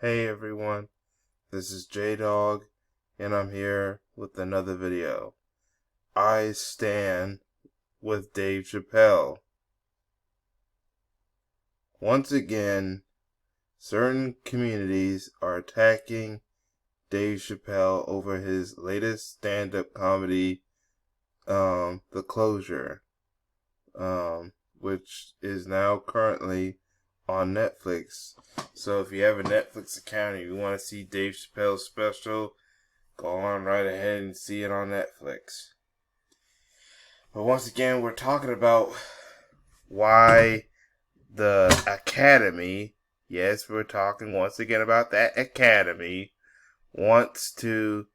Hey everyone, this is J-Dog, and I'm here with another video. I stand with Dave Chappelle. Once again, certain communities are attacking Dave Chappelle over his latest stand-up comedy, The Closure, which is now currently on Netflix. So if you have a Netflix account and you want to see Dave Chappelle's special, go on right ahead and see it on Netflix. But once again, we're talking about why the Academy, yes, we're talking once again about that Academy, wants to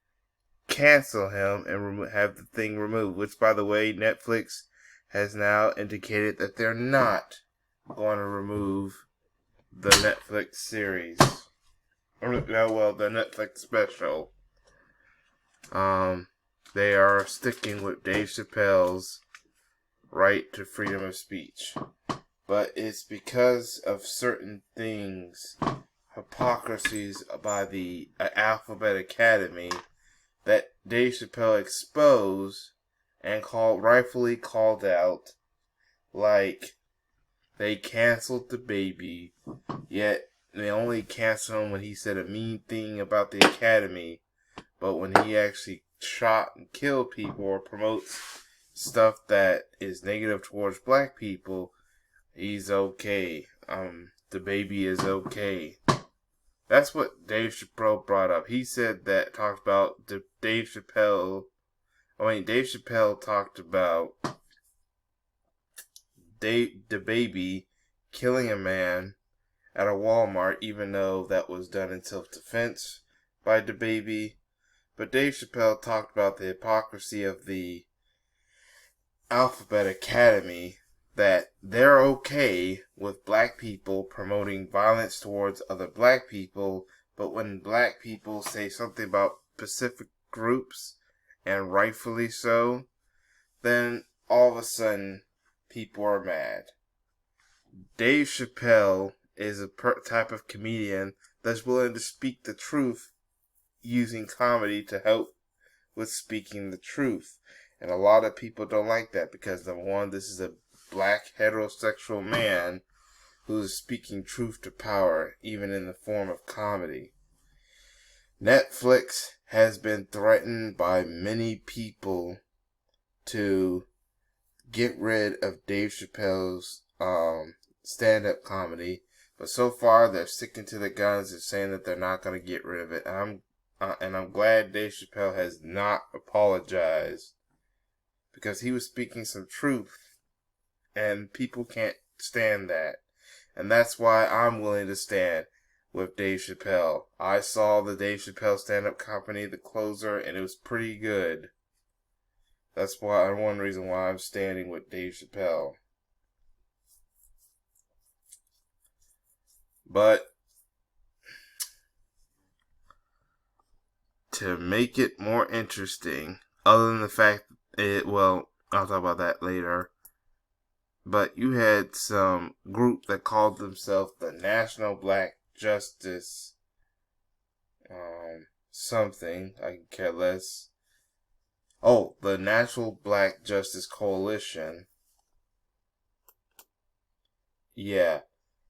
cancel him and have the thing removed. Which, by the way, Netflix has now indicated that they're not going to remove the Netflix series. The Netflix special. They are sticking with Dave Chappelle's right to freedom of speech. But it's because of certain things, hypocrisies by the Alphabet Academy, that Dave Chappelle exposed and rightfully called out, like they canceled the baby, yet they only canceled him when he said a mean thing about the Academy. But when he actually shot and killed people or promotes stuff that is negative towards black people, he's okay. The baby is okay. That's what Dave Chappelle brought up. He said that, talked about Dave Chappelle talked about the baby killing a man at a Walmart, even though that was done in self-defense by the baby. But Dave Chappelle talked about the hypocrisy of the Alphabet Academy, that they're okay with black people promoting violence towards other black people, but when black people say something about specific groups, and rightfully so, then all of a sudden people are mad. Dave Chappelle is a type of comedian that's willing to speak the truth using comedy to help with speaking the truth. And a lot of people don't like that because, number one, this is a black heterosexual man who's speaking truth to power, even in the form of comedy. Netflix has been threatened by many people to get rid of Dave Chappelle's stand-up comedy, but so far they're sticking to the guns and saying that they're not going to get rid of it. And I'm glad Dave Chappelle has not apologized, because he was speaking some truth, and people can't stand that. And that's why I'm willing to stand with Dave Chappelle. I saw the Dave Chappelle stand-up comedy, The Closer, and it was pretty good. That's one reason why I'm standing with Dave Chappelle. But to make it more interesting, other than the fact I'll talk about that later. But you had some group that called themselves the National Black Justice something, I can care less. Oh, the National Black Justice Coalition. Yeah,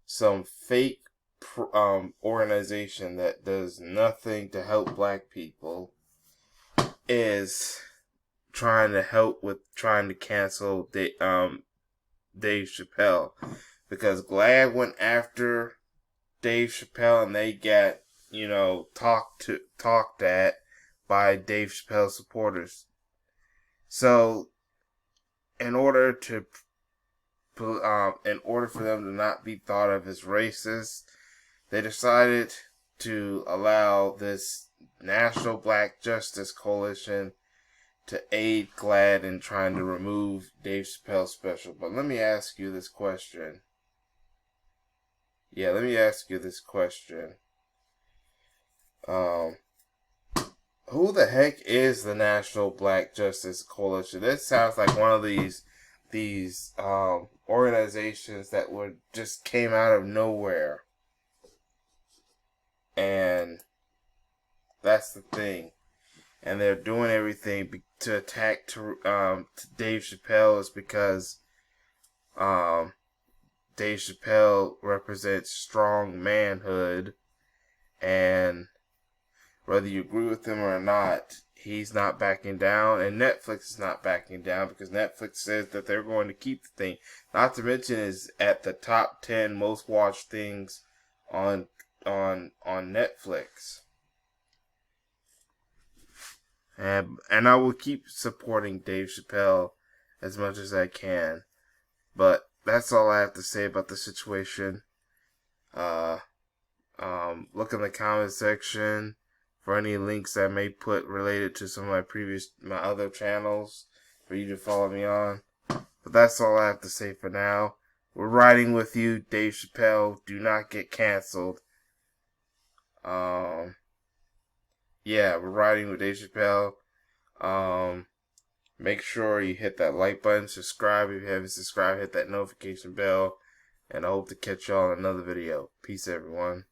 some fake organization that does nothing to help black people is trying to cancel Dave Chappelle, because GLAAD went after Dave Chappelle and they got, talked at by Dave Chappelle supporters. So, in order for them to not be thought of as racist, they decided to allow this National Black Justice Coalition to aid GLAAD in trying to remove Dave Chappelle's special. But let me ask you this question. Who the heck is the National Black Justice Coalition? This sounds like one of these organizations that just came out of nowhere. And That's the thing. And they're doing everything to attack to Dave Chappelle is because Dave Chappelle represents strong manhood, and whether you agree with him or not, he's not backing down, and Netflix is not backing down because Netflix says that they're going to keep the thing. Not to mention, is at the top 10 most watched things on Netflix. And I will keep supporting Dave Chappelle as much as I can. But that's all I have to say about the situation. Look in the comment section for any links I may put related to some of my other channels for you to follow me on. But that's all I have to say for now. We're riding with you, Dave Chappelle. Do not get canceled. Yeah, we're riding with Dave Chappelle. Make sure you hit that like button, subscribe if you haven't subscribed, hit that notification bell, and I hope to catch y'all in another video. Peace, everyone.